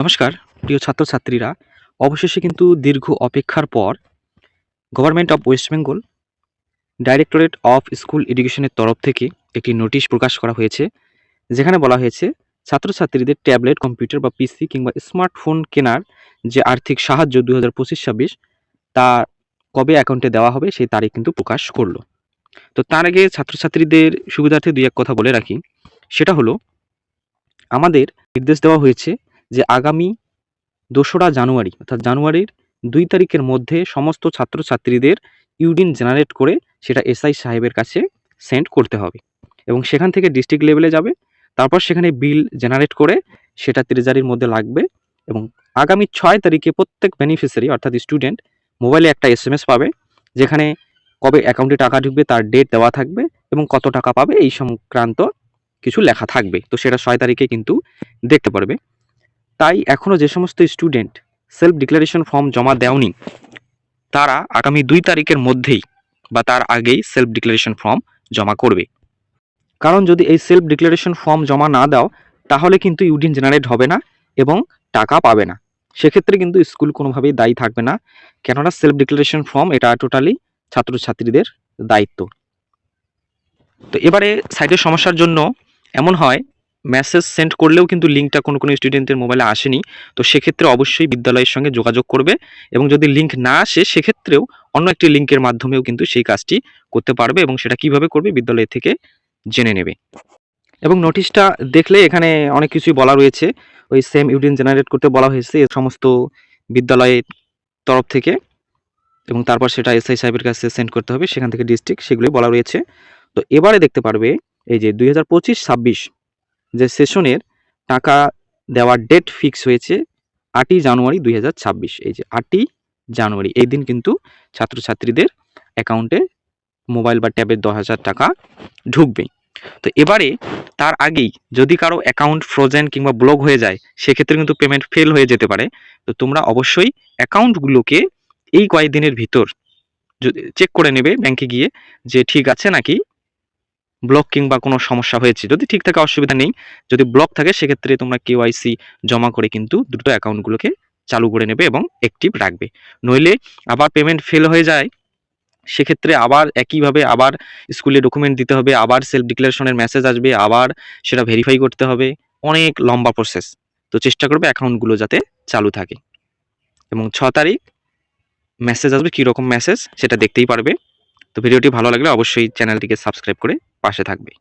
নমস্কার প্রিয় ছাত্রছাত্রীরা, অবশেষে কিন্তু দীর্ঘ অপেক্ষার পর government of West Bengal directorate of school এডুকেশনের তরফ থেকে একটি নোটিশ প্রকাশ করা হয়েছে, যেখানে বলা হয়েছে ছাত্রছাত্রীদের ট্যাবলেট, কম্পিউটার বা পিসি কিংবা স্মার্টফোন কেনার যে আর্থিক সাহায্য 2025-26 তা কবে অ্যাকাউন্টে দেওয়া হবে সেই তারিখ কিন্তু প্রকাশ করলো। তো তার আগে ছাত্রছাত্রীদের সুবিধার্থে দুই এক কথা বলে রাখি, সেটা হলো আমাদের নির্দেশ দেওয়া হয়েছে যে আগামী 2রা জানুয়ারি অর্থাৎ জানুয়ারির 2 তারিখের মধ্যে সমস্ত ছাত্রছাত্রীদের ইউডিন জেনারেট করে সেটা এসআই সাহেবের কাছে সেন্ড করতে হবে এবং সেখান থেকে ডিস্ট্রিক্ট লেভেলে যাবে। তারপর সেখানে বিল জেনারেট করে সেটা ট্রেজারির মধ্যে লাগবে এবং আগামী 6 তারিখে প্রত্যেক বেনিফিশিয়ারি অর্থাৎ স্টুডেন্ট মোবাইলে একটা এসএমএস পাবে, যেখানে কবে অ্যাকাউন্টে টাকা ঢুকবে তার ডেট দেওয়া থাকবে এবং কত টাকা পাবে এই সংক্রান্ত কিছু লেখা থাকবে। তো সেটা 6 তারিখে কিন্তু দেখতে পারবে। তাই এখনও যে সমস্ত স্টুডেন্ট সেলফ ডিক্লারেশন ফর্ম জমা দেওনি তারা আগামী 2 তারিখের মধ্যেই বা তার আগেই সেলফ ডিক্লারেশন ফর্ম জমা করবে। কারণ যদি এই সেলফ ডিক্লারেশন ফর্ম জমা না দাও তাহলে কিন্তু ইউডিন জেনারেট হবে না এবং টাকা পাবে না। সেক্ষেত্রে কিন্তু স্কুল কোনোভাবেই দায়ী থাকবে না, কেননা সেলফ ডিক্লারেশন ফর্ম এটা টোটালি ছাত্রছাত্রীদের দায়িত্ব। তো এবারে সাইটের সমস্যার জন্য এমন হয় মেসেজ সেন্ড করলেও কিন্তু লিঙ্কটা কোনো স্টুডেন্টের মোবাইলে আসেনি। তো সেক্ষেত্রে অবশ্যই বিদ্যালয়ের সঙ্গে যোগাযোগ করবে এবং যদি লিঙ্ক না আসে সেক্ষেত্রেও অন্য একটি লিঙ্কের মাধ্যমেও কিন্তু সেই কাজটি করতে পারবে এবং সেটা কিভাবে করবে বিদ্যালয় থেকে জেনে নেবে। এবং নোটিশটা দেখলে এখানে অনেক কিছুই বলা রয়েছে, ওই সেম ইউডিন জেনারেট করতে বলা হয়েছে এ সমস্ত বিদ্যালয়ের তরফ থেকে এবং তারপর সেটা এসআই সাহেবের কাছে সেন্ড করতে হবে, সেখান থেকে ডিস্ট্রিক্ট, সেগুলোই বলা রয়েছে। তো এবারে দেখতে পারবে এই যে 2025-26 যে সেশনের টাকা দেওয়ার ডেট ফিক্স হয়েছে 8ই জানুয়ারি 2026। এই যে 8ই জানুয়ারি এই দিন কিন্তু ছাত্রছাত্রীদের অ্যাকাউন্টে মোবাইল বা ট্যাবের 10,000 টাকা ঢুকবে। তো এবারে তার আগেই যদি কারো অ্যাকাউন্ট ফ্রোজেন কিংবা ব্লক হয়ে যায় সেক্ষেত্রে কিন্তু পেমেন্ট ফেল হয়ে যেতে পারে। তো তোমরা অবশ্যই অ্যাকাউন্টগুলোকে এই কয়েকদিনের ভিতর চেক করে নেবে ব্যাংকে গিয়ে যে ঠিক আছে নাকি ব্লক কিংবা কোনো সমস্যা হয়েছে। যদি ঠিক থাকে অসুবিধা নেই, যদি ব্লক থাকে সেক্ষেত্রে তোমরা কেওয়াইসি জমা করে কিন্তু দ্রুত অ্যাকাউন্টগুলোকে চালু করে নেবে এবং অ্যাক্টিভ রাখবে। নইলে আবার পেমেন্ট ফেল হয়ে যায় সেক্ষেত্রে আবার একইভাবে আবার স্কুলে ডকুমেন্ট দিতে হবে, আবার সেলফ ডিক্লারেশনের মেসেজ আসবে, আবার সেটা ভেরিফাই করতে হবে, অনেক লম্বা প্রসেস। তো চেষ্টা করবে অ্যাকাউন্টগুলো যাতে চালু থাকে এবং 6 তারিখ মেসেজ আসবে, কীরকম মেসেজ সেটা দেখতেই পারবে। তো ভিডিওটি ভালো লাগলে অবশ্যই চ্যানেলটিকে সাবস্ক্রাইব করে পাশে থাকবে।